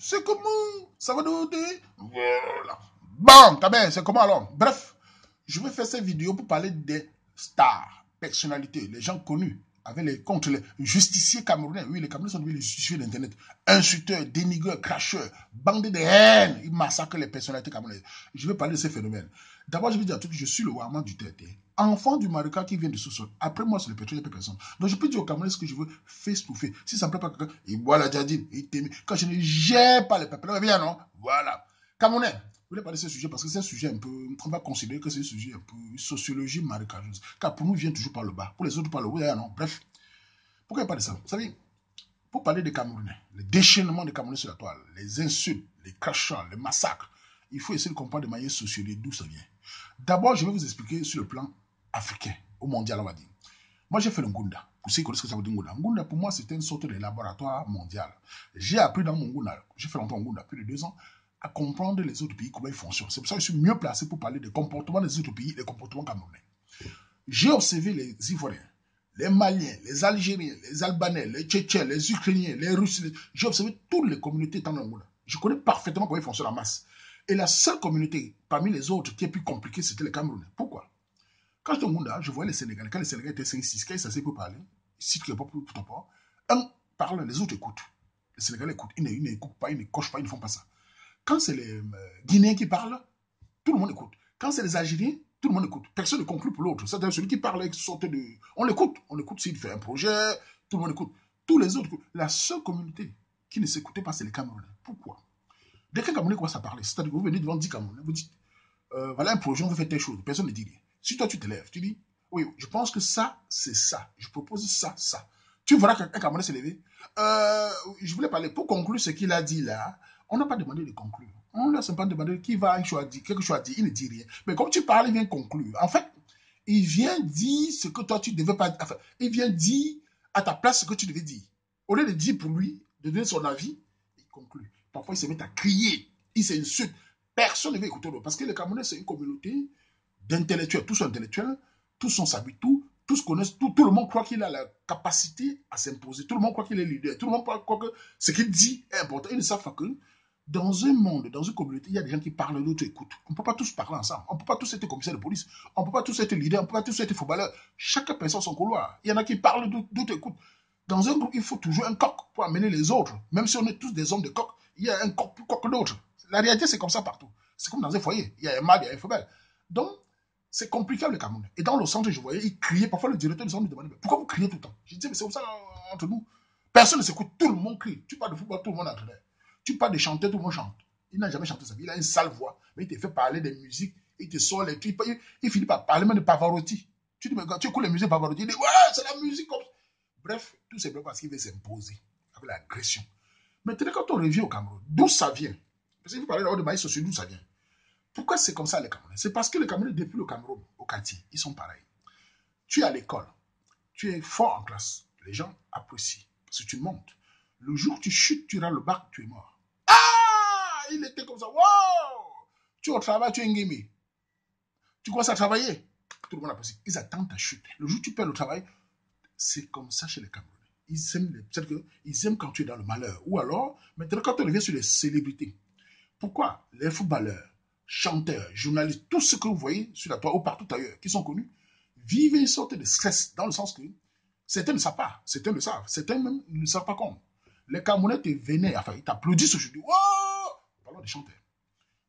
C'est comment? Ça va donner? Voilà. Bon, t'as bien, c'est comment alors? Bref, je vais faire cette vidéo pour parler des stars, personnalités, les gens connus, avec les contre les justiciers camerounais. Oui, les Camerounais sont devenus les justiciers d'Internet. Insulteurs, dénigreurs, cracheurs, bandits de haine. Ils massacrent les personnalités camerounaises. Je vais parler de ces phénomènes. D'abord, je vais dire à tout que je suis le Warman du TT. Enfant du Marocain qui vient de sous-sol. Après moi, c'est le pétrole, il n'y a plus personne. Donc, je peux dire aux Camerounais ce que je veux face to face. Si ça ne plaît pas quelqu'un, il boit la djadine, il t'aime. Quand je ne gère pas les peuples, bien non? Voilà. Camerounais. Je voulais parler de ce sujet parce que c'est un sujet un peu, on va considérer que c'est un sujet un peu sociologie marécageuse. Car pour nous, il vient toujours par le bas. Pour les autres, par le haut, non. Bref, pourquoi il parle de ça? Vous savez, pour parler des Camerounais, le déchaînement des Camerounais sur la toile, les insultes, les crachats, les massacres, il faut essayer de comprendre de manière sociologique d'où ça vient. D'abord, je vais vous expliquer sur le plan africain, au mondial, on va dire. Moi, j'ai fait le Ngunda. Pour ceux qui connaissent ce que ça veut dire Ngunda. Ngunda, pour moi, c'était une sorte de laboratoire mondial. J'ai appris dans mon Ngunda, j'ai fait longtemps au Ngunda, plus de 2 ans, à comprendre les autres pays, comment ils fonctionnent. C'est pour ça que je suis mieux placé pour parler des comportements des autres pays, des comportements camerounais. J'ai observé les Ivoiriens, les Maliens, les Algériens, les Albanais, les Tchétchènes, les Ukrainiens, les Russes. J'ai observé toutes les communautés dans le Ngunda. Je connais parfaitement comment ils fonctionnent en masse. Et la seule communauté parmi les autres qui est plus compliquée, c'était les Camerounais. Pourquoi? Quand j'étais au Ngunda, je voyais les Sénégalais. Quand les Sénégalais étaient 5-6, quand ils s'asseyaient pour parler, si tu n'es pas pour ton part, un parle, les autres écoutent. Les Sénégalais écoutent. Ils n'écoutent pas, ils ne cochent pas, ils ne font pas ça. Quand c'est les Guinéens qui parlent, tout le monde écoute. Quand c'est les Algériens, tout le monde écoute. Personne ne conclut pour l'autre. C'est-à-dire celui qui parle avec sorte de... On l'écoute. On l'écoute s'il fait un projet, tout le monde écoute. Tous les autres écoutent. La seule communauté qui ne s'écoutait pas, c'est les Camerounais. Pourquoi? Dès qu'un Camerounais commence à parler, c'est-à-dire que vous venez devant 10 Camerounais, vous dites, voilà un projet, on veut faire telle chose. Personne ne dit rien. Si toi, tu te lèves, tu dis, oui, je pense que ça, c'est ça. Je propose ça, ça. Tu verras qu'un Camerounais s'est levé. Je voulais parler, pour conclure ce qu'il a dit là, on n'a pas demandé de conclure. On n'a simplement demandé qui va quelque chose à dire. Il ne dit rien. Mais comme tu parles, il vient conclure. En fait, il vient dire ce que toi, tu ne devais pas dire. Enfin, il vient dire à ta place ce que tu devais dire. Au lieu de dire pour lui, de donner son avis, il conclut. Parfois, il se met à crier. Il s'insulte. Personne ne veut écouter l'autre. Parce que les Camerounais, c'est une communauté d'intellectuels. Tous sont intellectuels, tous sont sabiens, tous connaissent, tout le monde croit qu'il a la capacité à s'imposer. Tout le monde croit qu'il est leader. Tout le monde croit que ce qu'il dit est important. Ils ne savent pas que dans un monde, dans une communauté, il y a des gens qui parlent, d'autres écoutent. On ne peut pas tous parler ensemble. On ne peut pas tous être commissaire de police. On ne peut pas tous être leader. On ne peut pas tous être footballeur. Chaque personne son couloir. Il y en a qui parlent, d'autres écoutent. Dans un groupe, il faut toujours un coq pour amener les autres. Même si on est tous des hommes de coq, il y a un coq plus coq que l'autre. La réalité, c'est comme ça partout. C'est comme dans un foyer. Il y a un mâle, il y a un femelle. Donc, c'est compliqué avec les Camerounais. Et dans le centre, je voyais, ils criaient. Parfois, le directeur du centre me demandait, pourquoi vous criez tout le temps? Je disais, mais c'est comme ça entre nous. Personne ne s'écoute. Tout le monde crie. Tu parles de football, tout le monde est entraîneur. Tu parles de chanter, tout le monde chante. Il n'a jamais chanté sa vie. Il a une sale voix. Mais il te fait parler des musiques. Il te sort les trucs. Il finit par parler même de Pavarotti. Tu dis, mais quand tu écoutes les musiques de Pavarotti, il dit, ouais, c'est la musique comme ça. Bref, tout simplement parce qu'il veut s'imposer avec l'agression. Maintenant, quand on revient au Cameroun, d'où ça vient? Parce que vous parlez de maïs social, d'où ça vient? Pourquoi c'est comme ça les Camerounais? C'est parce que les Camerounais, depuis le Cameroun, au quartier, ils sont pareils. Tu es à l'école, tu es fort en classe, les gens apprécient parce que tu montes. Le jour où tu chutes, tu rends le bac, tu es mort. Ah, il était comme ça. Wow! Tu es au travail, tu es ngémé. Tu commences à travailler, tout le monde apprécie. Ils attendent ta chute. Le jour où tu perds le travail, c'est comme ça chez les Camerounais. Ils aiment quand tu es dans le malheur. Ou alors, maintenant, quand on revient sur les célébrités, pourquoi les footballeurs, chanteurs, journalistes, tout ce que vous voyez sur la toile ou partout ailleurs, qui sont connus, vivent une sorte de stress, dans le sens que certains ne savent pas, certains le savent, certains même ne savent pas comment. Les Camerounais te vénèrent, enfin, ils t'applaudissent aujourd'hui. Wow! Parlons des chanteurs.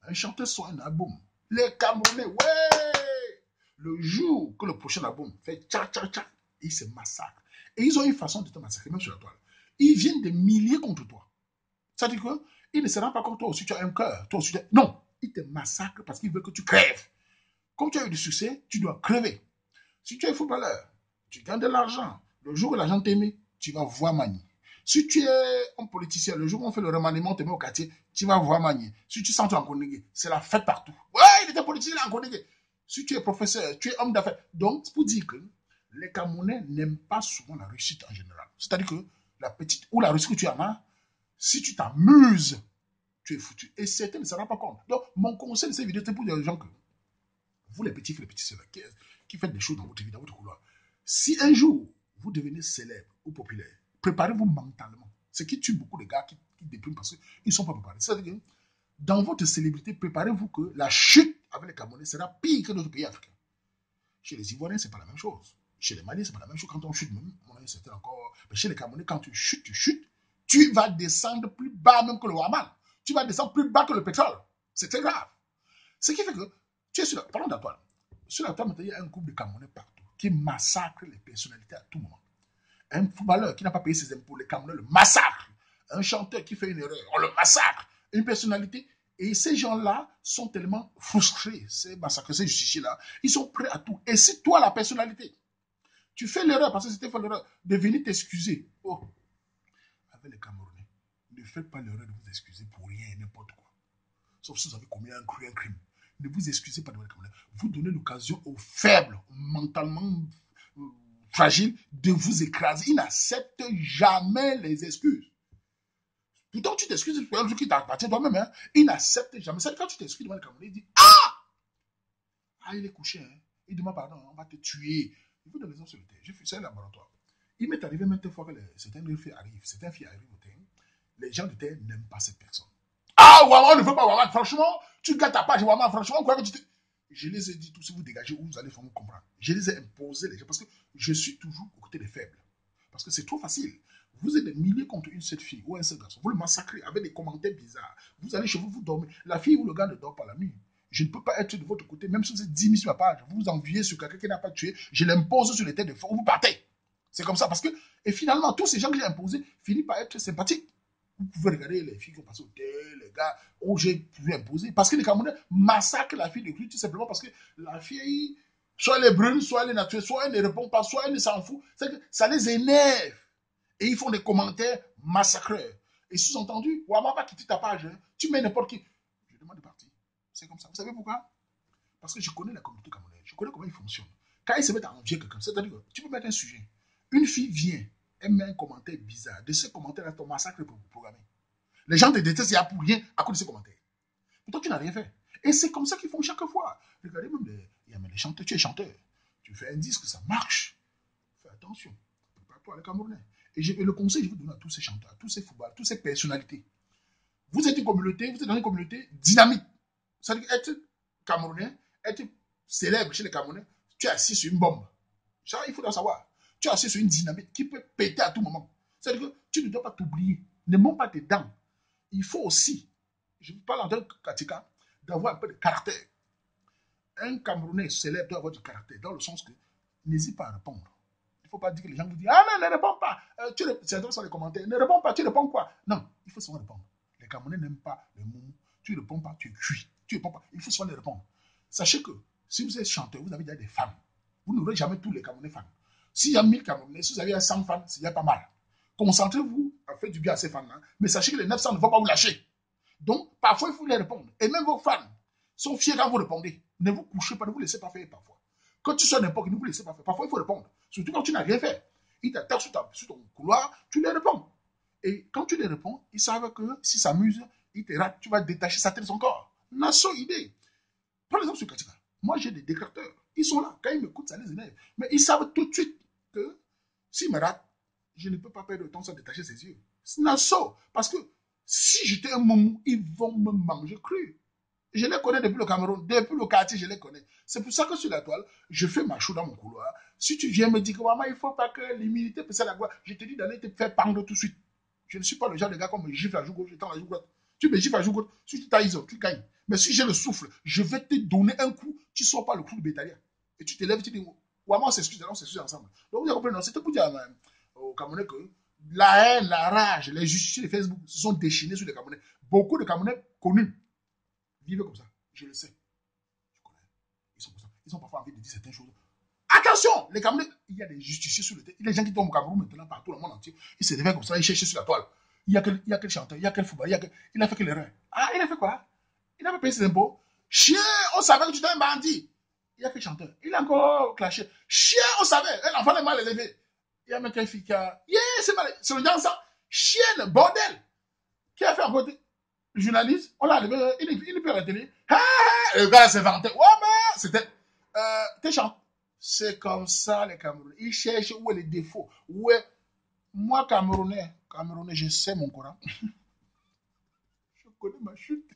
Un chanteur sort un album. Les Camerounais, ouais! Le jour que le prochain album fait tcha tcha tcha, ils se massacrent. Et ils ont une façon de te massacrer, même sur la toile. Ils viennent des milliers contre toi. Ça dit quoi? Il ne se rend pas compte, toi aussi tu as un cœur. Toi aussi, non, il te massacre parce qu'il veut que tu crèves. Comme tu as eu du succès, tu dois crever. Si tu es footballeur, tu gagnes de l'argent. Le jour où l'argent t'aime, tu vas voir manier. Si tu es un politicien, le jour où on fait le remaniement, tu te mets au quartier, tu vas voir manier. Si tu sens en Konégé, c'est la fête partout. Ouais, il était politicien, il est en Konégé. Si tu es professeur, tu es homme d'affaires. Donc, c'est pour dire que les Camerounais n'aiment pas souvent la réussite en général. C'est-à-dire que la petite ou la réussite que tu as, si tu t'amuses, tu es foutu. Et certains ne se rendent pas compte. Donc, mon conseil de cette vidéo, c'est pour dire aux gens que vous, les petits frères, les petits sœurs, qui faites des choses dans votre vie, dans votre couloir, si un jour vous devenez célèbre ou populaire, préparez-vous mentalement. Ce qui tue beaucoup de gars qui dépriment parce qu'ils ne sont pas préparés. C'est-à-dire que dans votre célébrité, préparez-vous que la chute avec les Camerounais sera pire que d'autres pays africains. Chez les Ivoiriens, ce n'est pas la même chose. Chez les Maliens, ce n'est pas la même chose. Quand on chute, même, c'était encore. Mais chez les Camerounais, quand tu chutes, tu vas descendre plus bas même que le Waman. Tu vas descendre plus bas que le pétrole. C'est très grave. Ce qui fait que, tu es sur la, parlons de la toile. Sur la toile, maintenant, il y a un groupe de Camerounais partout qui massacre les personnalités à tout moment. Un footballeur qui n'a pas payé ses impôts, les Camerounais le massacrent. Un chanteur qui fait une erreur, on le massacre. Une personnalité. Et ces gens-là sont tellement frustrés, ces massacres, ces justiciers-là, ils sont prêts à tout. Et si toi, la personnalité, tu fais l'erreur, parce que c'était fait l'erreur, de venir t'excuser. Oh, avec les Camerounais, ne faites pas l'erreur de vous excuser pour rien et n'importe quoi. Sauf si vous avez commis un crime. Ne vous excusez pas devant les Camerounais. Vous donnez l'occasion aux faibles, mentalement fragiles, de vous écraser. Ils n'acceptent jamais les excuses. Pourtant, tu t'excuses pour un truc qui t'appartient toi-même. Hein. Il n'accepte jamais. C'est quand tu t'excuses devant le Camerounais, il dit Ah, il est couché. Hein. Il demande pardon, on va te tuer. Il veut donner les sur le terrain. J'ai fait ça un laboratoire. Il m'est arrivé maintes fois que certaines filles arrivent. Certaines filles arrivent au terrain. Les gens de terre n'aiment pas cette personne. Ah, Waman, on ne veut pas Waman. Franchement, tu gâtes ta page, Waman. Franchement, quoi que tu te. Je les ai dit, tous, si vous dégagez, vous allez faire me comprendre. Je les ai imposés, les gens, parce que je suis toujours aux côtés des faibles. Parce que c'est trop facile. Vous êtes des milliers contre une seule fille ou un seul garçon. Vous le massacrez avec des commentaires bizarres. Vous allez chez vous, vous dormez. La fille ou le gars ne dort pas la nuit. Je ne peux pas être de votre côté, même si vous êtes 10 000 sur la page. Vous vous enviez sur quelqu'un qui n'a pas tué. Je l'impose sur les têtes de fond. Vous partez. C'est comme ça. Parce que, et finalement, tous ces gens que j'ai imposés finissent par être sympathiques. Vous pouvez regarder les filles qui ont passé au thé, les gars, où j'ai pu imposer. Parce que les Camerounais massacrent la fille de rue tout simplement parce que la fille, soit elle est brune, soit elle est naturelle, soit elle ne répond pas, soit elle ne s'en fout. Ça les énerve. Et ils font des commentaires massacreurs. Et sous-entendu, Ouama va quitter ta page. Hein. Tu mets n'importe qui. Je demande de partir. C'est comme ça. Vous savez pourquoi? Parce que je connais la communauté camerounaise. Je connais comment ils fonctionnent. Quand ils se mettent à envier quelqu'un, c'est-à-dire que tu peux mettre un sujet. Une fille vient, elle met un commentaire bizarre. De ce commentaire-là, ton massacre est programmé. Les gens te détestent, il n'y a pour rien à cause de ces commentaires. Pourtant, tu n'as rien fait. Et c'est comme ça qu'ils font chaque fois. Regardez même les chanteurs. Tu es chanteur. Tu fais un disque, ça marche. Fais attention. Prépare-toi les Camerounais. Et le conseil que je vous donne à tous ces chanteurs, à tous ces footballeurs, à toutes ces personnalités. Vous êtes une communauté, vous êtes dans une communauté dynamique. C'est-à-dire être Camerounais, être célèbre chez les Camerounais, tu es assis sur une bombe. Ça, il faut le savoir. Tu es assis sur une dynamique qui peut péter à tout moment. C'est-à-dire que tu ne dois pas t'oublier. Ne monte pas tes dents. Il faut aussi, je vous parle en tant que Katika, d'avoir un peu de caractère. Un Camerounais célèbre doit avoir du caractère, dans le sens que n'hésite pas à répondre. Il ne faut pas dire que les gens vous disent ah non, ne réponds pas. C'est dans les commentaires. Ne réponds pas, tu réponds quoi? Non, il faut souvent répondre. Les Camerounais n'aiment pas les mots. Tu ne réponds pas, tu es cuit. Tu ne réponds pas. Il faut souvent les répondre. Sachez que si vous êtes chanteur, vous avez déjà des fans. Vous n'aurez jamais tous les Camerounais fans. S'il y a 1000 Camerounais, si vous avez 100 fans, c'est déjà pas mal. Concentrez-vous à faire du bien à ces fans-là. Mais sachez que les 900 ne vont pas vous lâcher. Donc, parfois, il faut les répondre. Et même vos fans sont fiers quand vous répondez. Ne vous couchez pas, ne vous laissez pas faire parfois. Quand tu sois n'importe qui, ne vous laissez pas faire. Parfois, il faut répondre. Surtout quand tu n'as rien fait. Ils t'attaquent sur ton couloir, tu les réponds. Et quand tu les réponds, ils savent que s'ils s'amusent, ils te ratent, tu vas détacher sa tête de son corps. Nassau idée. Par exemple, sur Katika, moi j'ai des détracteurs. Ils sont là. Quand ils m'écoutent, ça les énerve. Mais ils savent tout de suite que s'ils me ratent, je ne peux pas perdre le temps sans détacher ses yeux. C'est Nassau. Parce que si j'étais un momou, ils vont me manger cru. Je les connais depuis le Cameroun, depuis le quartier, je les connais. C'est pour ça que sur la toile, je fais ma show dans mon couloir. Si tu viens me dire que maman, il ne faut pas que l'humilité puisse la gloire, je te dis d'aller te faire pendre tout de suite. Je ne suis pas le genre de gars comme me gifle à jour gauche, je tends la joue droite. Tu me gifles à jour gauche, si tu tailles, tu gagnes. Mais si j'ai le souffle, je vais te donner un coup, tu ne sors pas le coup de bétalia. Et tu te lèves, tu dis, maman, on s'excuse, on s'excuse ensemble. Donc vous avez compris, non, c'était pour dire aux Camerounais que la haine, la rage, les justiciers de Facebook se sont déchaînés sur les Camerounais. Beaucoup de Camerounais connus vivent comme ça. Je le sais. Je connais. Ils sont comme ça. Ils ont parfois envie de dire certaines choses. Attention, les Camerounais, il y a des justiciers sur le terrain. Il y a des gens qui tombent au Cameroun maintenant, partout dans le monde entier. Ils se réveillent comme ça, ils cherchent sur la toile. Il y a quel chanteur, il y a quel footballeur, il a fait quelle erreur. Ah, il a fait quoi? Il n'a pas payé ses impôts. Chien, on savait que tu étais un bandit. Il y a quel chanteur? Il a encore clashé. Chien, on savait. L'enfant est mal élevé. Il y a même quelle fille qui a. Yeah, c'est le genre ça. Chien, bordel. Qui a fait encore le journaliste? On l'a enlevé. Il ne peut la télé. Le gars s'est vanté. Ouais, mais c'était. T'es chanteur. C'est comme ça, les Camerounais. Ils cherchent où est les défauts. Où est... Moi, Camerounais, je sais mon Coran. ma chute.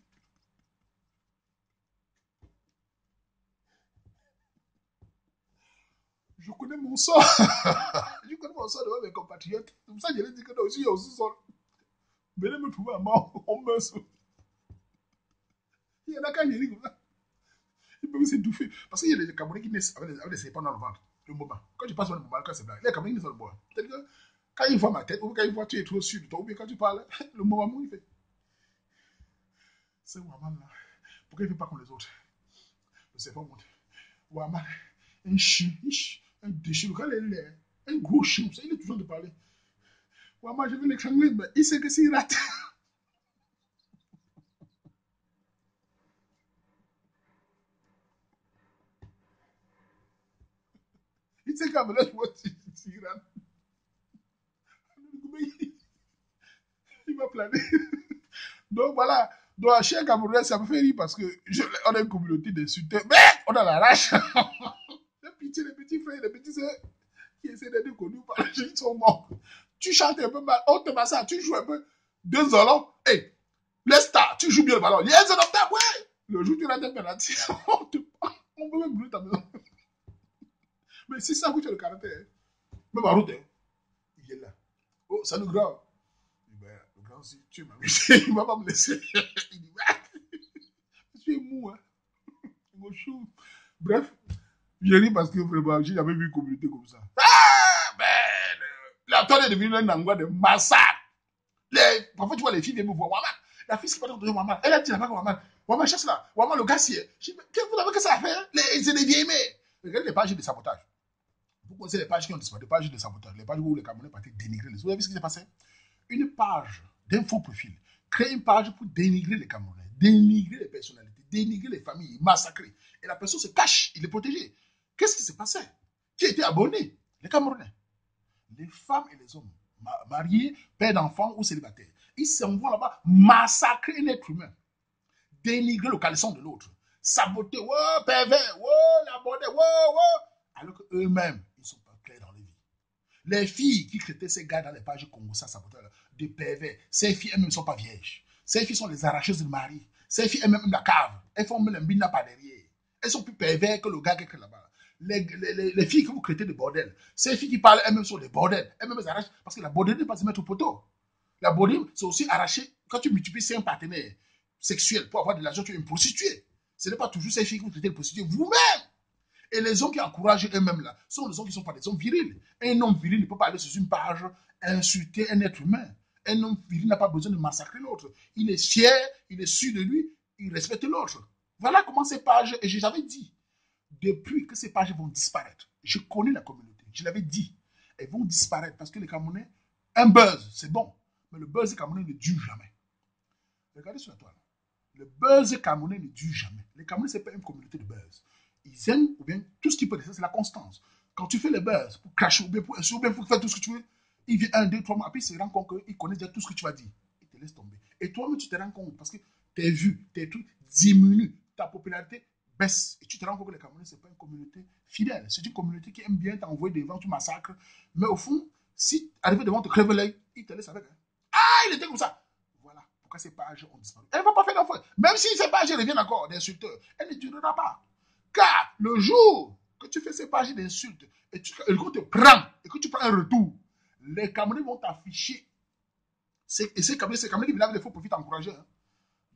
Je connais mon sort. Je connais mon sort devant mes compatriotes. C'est pour ça que je l'ai dit que non, je suis au sous-sol. Venez me trouver à mort. On meurt. Il y en a quand il dit comme ça. Ils peuvent s'étouffer. Parce qu'il y a des Camerounais qui naissent avec des serpents dans le ventre. Le moment. Quand tu passes dans le moment, quand c'est blanc, les Camerounais naissent dans le bois. C'est-à-dire que quand ils voient ma tête, ou quand ils voient tu es trop sûr de toi, ou bien quand tu parles, le moment il fait. C'est Ouaman là. Pourquoi il ne fait pas comme les autres? Le serpent monte. Ouaman, un chien, un déchet, quand il est un gros chien, il est toujours de parler. Ouaman, je vais l'étrangler, mais il sait que s'il rate. Il sait qu'à me lâcher, s'il rate. Il va planer. Donc voilà. Donc, chez Camerounais, ça me fait rire parce que on a une communauté d'insulteurs. Mais on a la rage. Les petits frères, les petits sœurs qui essaient d'être connus par les gens, ils sont morts. Tu chantes un peu mal, on te met ça, tu joues un peu. 2 ans, hey, les stars, tu joues bien le ballon. Yes, on a ouais. Le jour où tu rates un penalty, on peut même brûler ta maison. Mais si ça, vous tu as le caractère, même en route, il est là. Oh, ça nous grave. Ben, le grand, si tu m'as mis, il ne va pas me laisser. Il dit, je suis mou, hein. Mon chou. Bref, j'ai ri parce que vraiment, j'ai jamais vu une communauté comme ça. Ah, ben, la tonne est devenue un endroit de massacre. Parfois, tu vois les filles viennent me voir. Waman, la fille, c'est pas de Waman. Elle a dit là-bas, Waman. Waman, chasse là. Waman, le gassier. Qu'est-ce que vous avez que ça à faire? C'est des vieilles mères. Regardez les pages de sabotage. Vous connaissez les pages qui ont disparu, les pages de sabotage, les pages où les Camerounais partaient dénigrer les autres. Vous avez vu ce qui s'est passé? Une page d'un faux profil. Créer une page pour dénigrer les Camerounais, dénigrer les personnalités, dénigrer les familles, massacrer. Et la personne se cache, il est protégé. Qu'est-ce qui s'est passé? Qui était abonné? Les Camerounais. Les femmes et les hommes mariés, pères d'enfants ou célibataires. Ils s'en vont là-bas massacrer un être humain, dénigrer le caleçon de l'autre, saboter, wow, pervers, wow, la bonne, wow, wow. Alors qu'eux-mêmes, ils ne sont pas clairs dans les vies. Les filles qui crétaient ces gars dans les pages Congo, ça saboteurs, des pervers, ces filles elles-mêmes ne sont pas vierges. Ces filles sont les arracheuses de mari. Ces filles elles-mêmes la cave. Elles font même le bina par derrière. Elles sont plus pervers que le gars qui est là-bas. Les filles que vous créez de bordel, ces filles qui parlent elles-mêmes sont des bordels. Elles-mêmes elles arrachent parce que la bordel n'est pas se mettre au poteau. La bordel, c'est aussi arracher. Quand tu multiplies 5 partenaires sexuels pour avoir de l'argent, tu es une prostituée. Ce n'est pas toujours ces filles que vous traitez de prostituées vous-même. Et les hommes qui encouragent eux-mêmes là sont les hommes qui ne sont pas des hommes virils. Un homme viril ne peut pas aller sur une page insulter un être humain. Un homme viril n'a pas besoin de massacrer l'autre. Il est fier, il est sûr de lui, il respecte l'autre. Voilà comment ces pages, et j'avais dit, depuis que ces pages vont disparaître, je connais la communauté, je l'avais dit, elles vont disparaître parce que les Camerounais, un buzz, c'est bon, mais le buzz camerounais ne dure jamais. Regardez sur la toile. Le buzz camerounais ne dure jamais. Les Camerounais, ce n'est pas une communauté de buzz. Ils aiment, ou bien tout ce qui peut être, c'est la constance. Quand tu fais les buzz pour cracher, ou bien pour faire tout ce que tu veux, il vient 1, 2, 3 mois, après il se rend compte qu'il connaît déjà tout ce que tu vas dire. Il te laisse tomber. Et toi-même, tu te rends compte, parce que tes vues, tes trucs diminuent, ta popularité baisse. Et tu te rends compte que les Camerounais, ce n'est pas une communauté fidèle. C'est une communauté qui aime bien t'envoyer devant, tu massacres. Mais au fond, si arrivé devant te crève l'œil, il te laisse avec. Ah, il était comme ça. Voilà pourquoi ces pages ont disparu. Elle ne va pas faire d'enfant. Même si ces pages reviennent encore d'insulteurs, elle ne durera pas. Car le jour que tu fais ces pages d'insultes et qu'on te prend et que tu prends un retour, les Camerounais vont t'afficher. Et ces Camerounais qui viennent avec des faux profits t'encourager. Hein.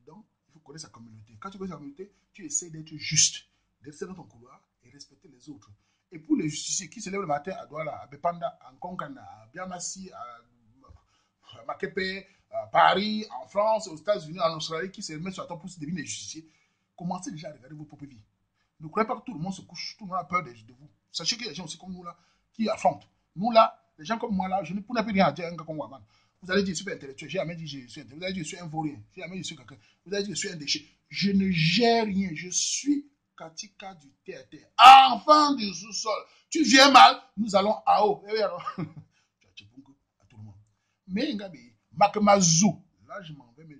Donc, il faut connaître sa communauté. Quand tu connais sa communauté, tu essaies d'être juste, d'être dans ton couloir et respecter les autres. Et pour les justiciers qui se lèvent le matin à Douala, à Bepanda, à Nkonkana, à Biamassi, à Makepe, à Paris, en France, aux États-Unis, en Australie, qui se mettent sur la table pour se devenir des justiciers, commencez déjà à regarder vos propres vies. Ne croyez pas que tout le monde se couche, tout le monde a peur de vous. Sachez qu'il y a des gens aussi comme nous là qui affrontent. Nous là, les gens comme moi là, je ne pourrais plus rien à dire à un gars comme Ouaman. Vous allez dire je suis intellectuel, j'ai jamais dit je suis intellectuel. Vous allez dire je suis un vaurien, j'ai jamais dit je suis quelqu'un. Vous allez dire je suis un déchet. Je ne gère rien, je suis Katika du terre-terre. Enfant du sous-sol. Tu viens mal, nous allons à haut. Et alors, tu as à tout le monde. Mais Ngabi, Makemazou, là je m'en vais, mais